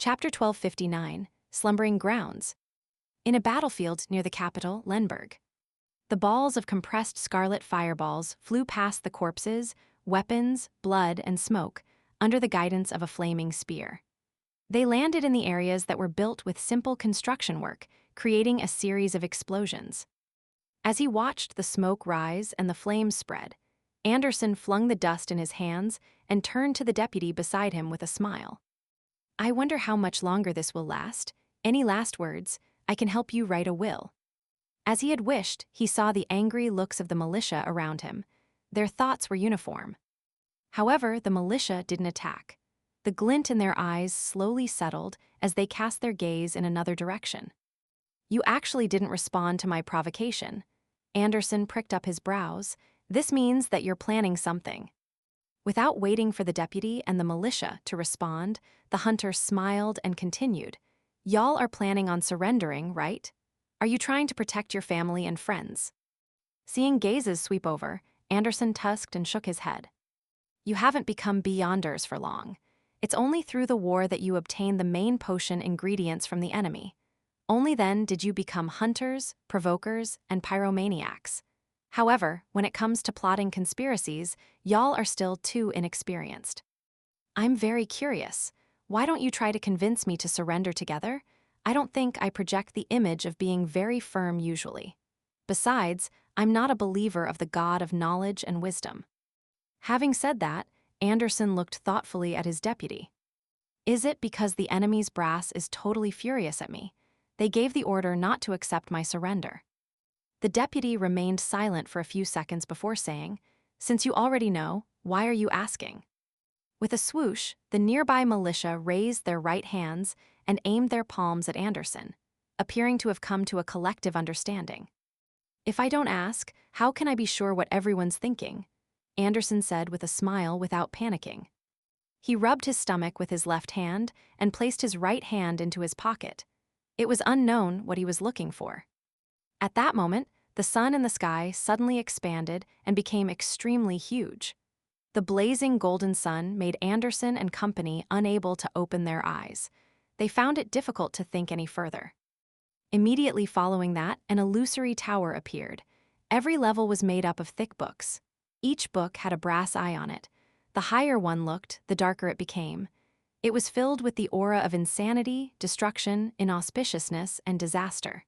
Chapter 1259, Slumbering Grounds. In a battlefield near the capital, Lemberg. The balls of compressed scarlet fireballs flew past the corpses, weapons, blood, and smoke, under the guidance of a flaming spear. They landed in the areas that were built with simple construction work, creating a series of explosions. As he watched the smoke rise and the flames spread, Anderson flung the dust in his hands and turned to the deputy beside him with a smile. "I wonder how much longer this will last. Any last words? I can help you write a will." As he had wished, he saw the angry looks of the militia around him. Their thoughts were uniform. However, the militia didn't attack. The glint in their eyes slowly settled as they cast their gaze in another direction. "You actually didn't respond to my provocation." Anderson pricked up his brows. "This means that you're planning something." Without waiting for the deputy and the militia to respond, the hunter smiled and continued. "Y'all are planning on surrendering, right? Are you trying to protect your family and friends?" Seeing gazes sweep over, Anderson tusked and shook his head. "You haven't become Beyonders for long. It's only through the war that you obtain the main potion ingredients from the enemy. Only then did you become hunters, provokers, and pyromaniacs. However, when it comes to plotting conspiracies, y'all are still too inexperienced. I'm very curious. Why don't you try to convince me to surrender together? I don't think I project the image of being very firm usually. Besides, I'm not a believer of the God of knowledge and wisdom." Having said that, Anderson looked thoughtfully at his deputy. "Is it because the enemy's brass is totally furious at me? They gave the order not to accept my surrender." The deputy remained silent for a few seconds before saying, "Since you already know, why are you asking?" With a swoosh, the nearby militia raised their right hands and aimed their palms at Anderson, appearing to have come to a collective understanding. "If I don't ask, how can I be sure what everyone's thinking?" Anderson said with a smile without panicking. He rubbed his stomach with his left hand and placed his right hand into his pocket. It was unknown what he was looking for. At that moment, the sun in the sky suddenly expanded and became extremely huge. The blazing golden sun made Anderson and company unable to open their eyes. They found it difficult to think any further. Immediately following that, an illusory tower appeared. Every level was made up of thick books. Each book had a brass eye on it. The higher one looked, the darker it became. It was filled with the aura of insanity, destruction, inauspiciousness, and disaster.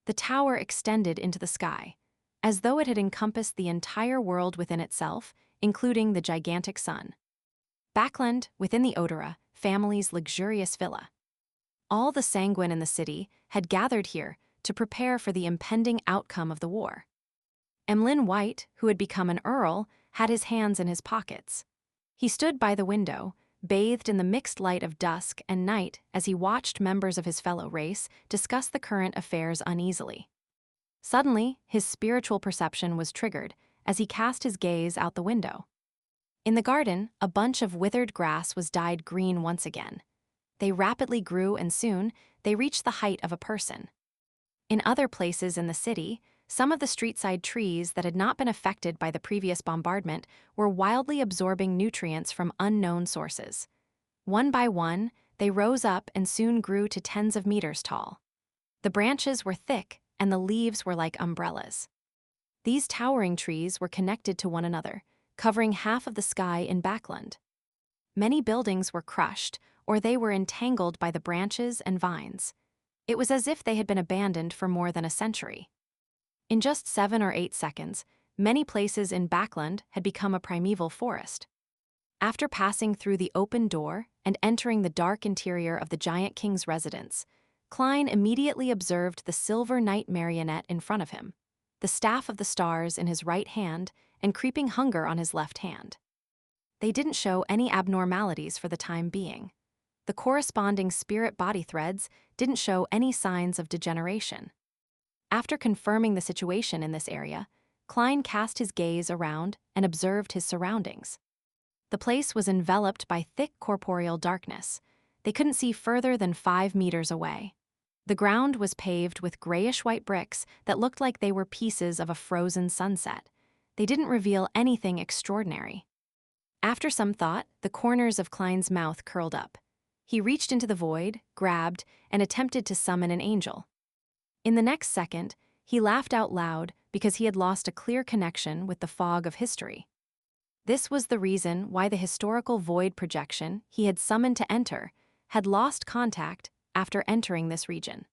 The tower extended into the sky, as though it had encompassed the entire world within itself, including the gigantic sun. Backland, within the Odora, family's luxurious villa. All the sanguine in the city had gathered here to prepare for the impending outcome of the war. Emlyn White, who had become an earl, had his hands in his pockets. He stood by the window, bathed in the mixed light of dusk and night as he watched members of his fellow race discuss the current affairs uneasily. Suddenly, his spiritual perception was triggered as he cast his gaze out the window. In the garden, a bunch of withered grass was dyed green once again. They rapidly grew and soon, they reached the height of a person. In other places in the city, some of the street-side trees that had not been affected by the previous bombardment were wildly absorbing nutrients from unknown sources. One by one, they rose up and soon grew to tens of meters tall. The branches were thick and the leaves were like umbrellas. These towering trees were connected to one another, covering half of the sky in Backland. Many buildings were crushed, or they were entangled by the branches and vines. It was as if they had been abandoned for more than a century. In just 7 or 8 seconds, many places in Backland had become a primeval forest. After passing through the open door and entering the dark interior of the giant king's residence, Klein immediately observed the silver knight marionette in front of him, the staff of the stars in his right hand, and creeping hunger on his left hand. They didn't show any abnormalities for the time being. The corresponding spirit body threads didn't show any signs of degeneration. After confirming the situation in this area, Klein cast his gaze around and observed his surroundings. The place was enveloped by thick corporeal darkness. They couldn't see further than 5 meters away. The ground was paved with grayish-white bricks that looked like they were pieces of a frozen sunset. They didn't reveal anything extraordinary. After some thought, the corners of Klein's mouth curled up. He reached into the void, grabbed, and attempted to summon an angel. In the next second, he laughed out loud because he had lost a clear connection with the fog of history. This was the reason why the historical void projection he had summoned to enter had lost contact after entering this region.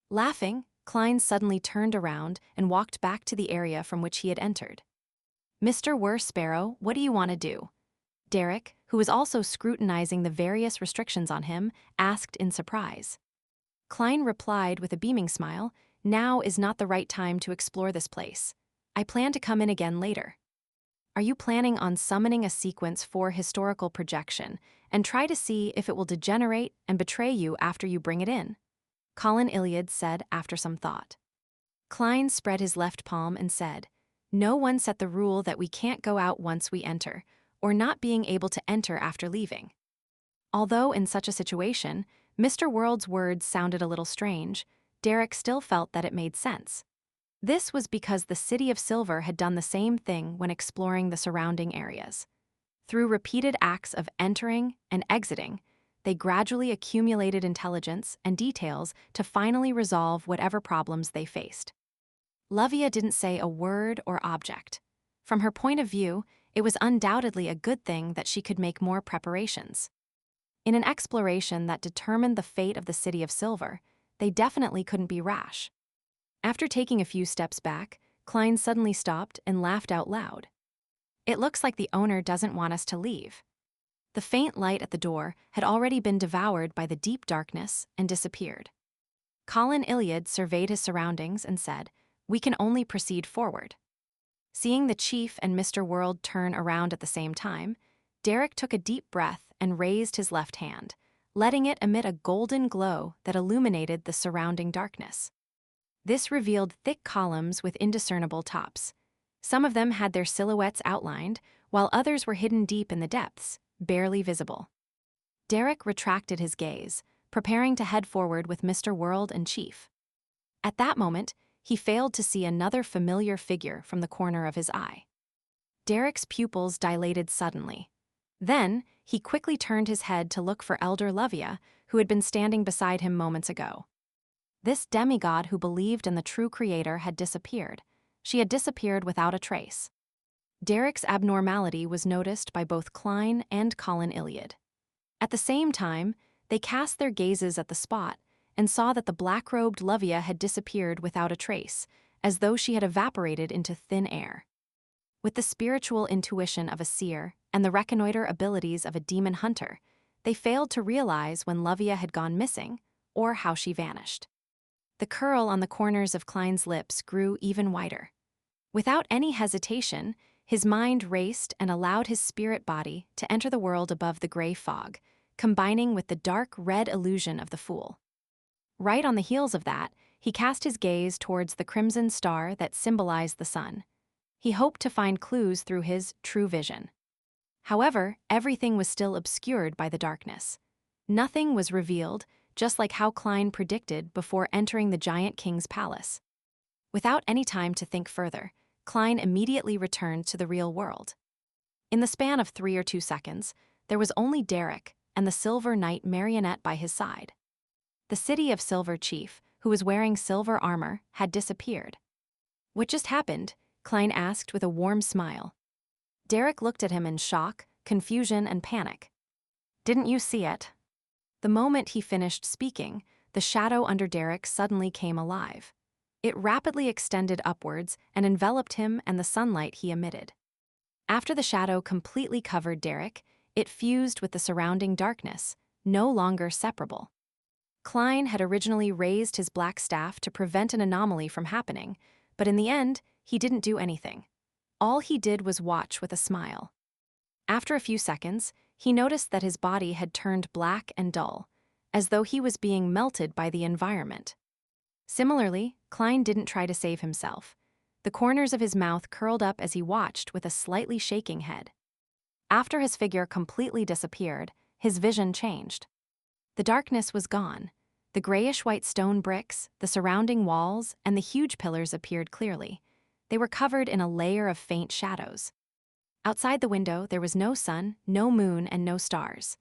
Laughing, Klein suddenly turned around and walked back to the area from which he had entered. "Mr. Sparrow, what do you want to do?" Derek, who was also scrutinizing the various restrictions on him, asked in surprise. Klein replied with a beaming smile, "Now is not the right time to explore this place. I plan to come in again later." "Are you planning on summoning a sequence for historical projection and try to see if it will degenerate and betray you after you bring it in?" Colin Iliad said after some thought. Klein spread his left palm and said, "No one set the rule that we can't go out once we enter, or not being able to enter after leaving." Although in such a situation, Mr. World's words sounded a little strange, Derek still felt that it made sense. This was because the City of Silver had done the same thing when exploring the surrounding areas. Through repeated acts of entering and exiting, they gradually accumulated intelligence and details to finally resolve whatever problems they faced. Lavia didn't say a word or object. From her point of view, it was undoubtedly a good thing that she could make more preparations. In an exploration that determined the fate of the City of Silver, they definitely couldn't be rash. After taking a few steps back, Klein suddenly stopped and laughed out loud. "It looks like the owner doesn't want us to leave." The faint light at the door had already been devoured by the deep darkness and disappeared. Colin Iliad surveyed his surroundings and said, "We can only proceed forward." Seeing the chief and Mr. World turn around at the same time, Derek took a deep breath and raised his left hand, letting it emit a golden glow that illuminated the surrounding darkness. This revealed thick columns with indiscernible tops. Some of them had their silhouettes outlined, while others were hidden deep in the depths, barely visible. Derek retracted his gaze, preparing to head forward with Mr. World and Chief. At that moment, he failed to see another familiar figure from the corner of his eye. Derek's pupils dilated suddenly. Then, he quickly turned his head to look for Elder Lavia, who had been standing beside him moments ago. This demigod who believed in the true creator had disappeared. She had disappeared without a trace. Derek's abnormality was noticed by both Klein and Colin Iliad. At the same time, they cast their gazes at the spot and saw that the black-robed Lavia had disappeared without a trace, as though she had evaporated into thin air. With the spiritual intuition of a seer and the reconnoiter abilities of a demon hunter, they failed to realize when Lavia had gone missing or how she vanished. The curl on the corners of Klein's lips grew even wider. Without any hesitation, his mind raced and allowed his spirit body to enter the world above the gray fog, combining with the dark red illusion of the Fool. Right on the heels of that, he cast his gaze towards the crimson star that symbolized the sun. He hoped to find clues through his true vision. However, everything was still obscured by the darkness. Nothing was revealed, just like how Klein predicted before entering the Giant King's palace. Without any time to think further, Klein immediately returned to the real world. In the span of 3 or 2 seconds, there was only Derek and the Silver Knight marionette by his side. The City of Silver chief, who was wearing silver armor, had disappeared. "What just happened?" Klein asked with a warm smile. Derek looked at him in shock, confusion, and panic. "Didn't you see it?" The moment he finished speaking, the shadow under Derek suddenly came alive. It rapidly extended upwards and enveloped him and the sunlight he emitted. After the shadow completely covered Derek, it fused with the surrounding darkness, no longer separable. Klein had originally raised his black staff to prevent an anomaly from happening, but in the end, he didn't do anything. All he did was watch with a smile. After a few seconds, he noticed that his body had turned black and dull, as though he was being melted by the environment. Similarly, Klein didn't try to save himself. The corners of his mouth curled up as he watched with a slightly shaking head. After his figure completely disappeared, his vision changed. The darkness was gone. The grayish-white stone bricks, the surrounding walls, and the huge pillars appeared clearly. They were covered in a layer of faint shadows. Outside the window, there was no sun, no moon, and no stars.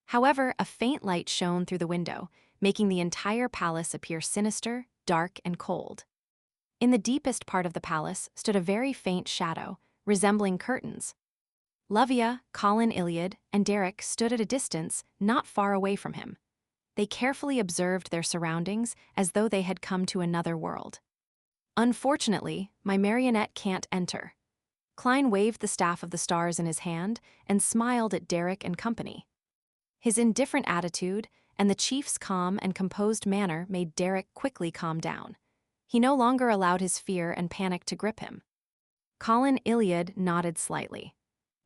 However, a faint light shone through the window, making the entire palace appear sinister, dark, and cold. In the deepest part of the palace stood a very faint shadow, resembling curtains. Livia, Colin Iliad, and Derek stood at a distance not far away from him. They carefully observed their surroundings as though they had come to another world. Unfortunately, my marionette can't enter. Klein waved the staff of the stars in his hand and smiled at Derek and company. His indifferent attitude and the chief's calm and composed manner made Derek quickly calm down. He no longer allowed his fear and panic to grip him. Colin Iliad nodded slightly.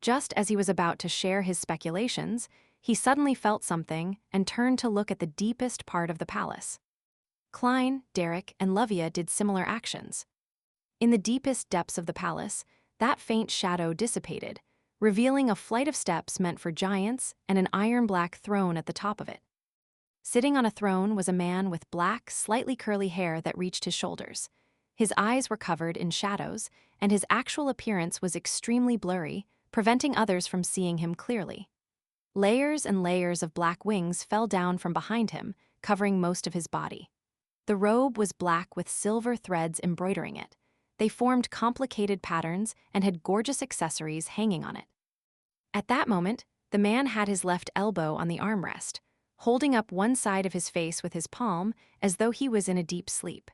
Just as he was about to share his speculations, he suddenly felt something and turned to look at the deepest part of the palace. Klein, Derek, and Livia did similar actions. In the deepest depths of the palace, that faint shadow dissipated, revealing a flight of steps meant for giants and an iron-black throne at the top of it. Sitting on a throne was a man with black, slightly curly hair that reached his shoulders. His eyes were covered in shadows, and his actual appearance was extremely blurry, preventing others from seeing him clearly. Layers and layers of black wings fell down from behind him, covering most of his body. The robe was black with silver threads embroidering it. They formed complicated patterns and had gorgeous accessories hanging on it. At that moment, the man had his left elbow on the armrest, holding up one side of his face with his palm as though he was in a deep sleep.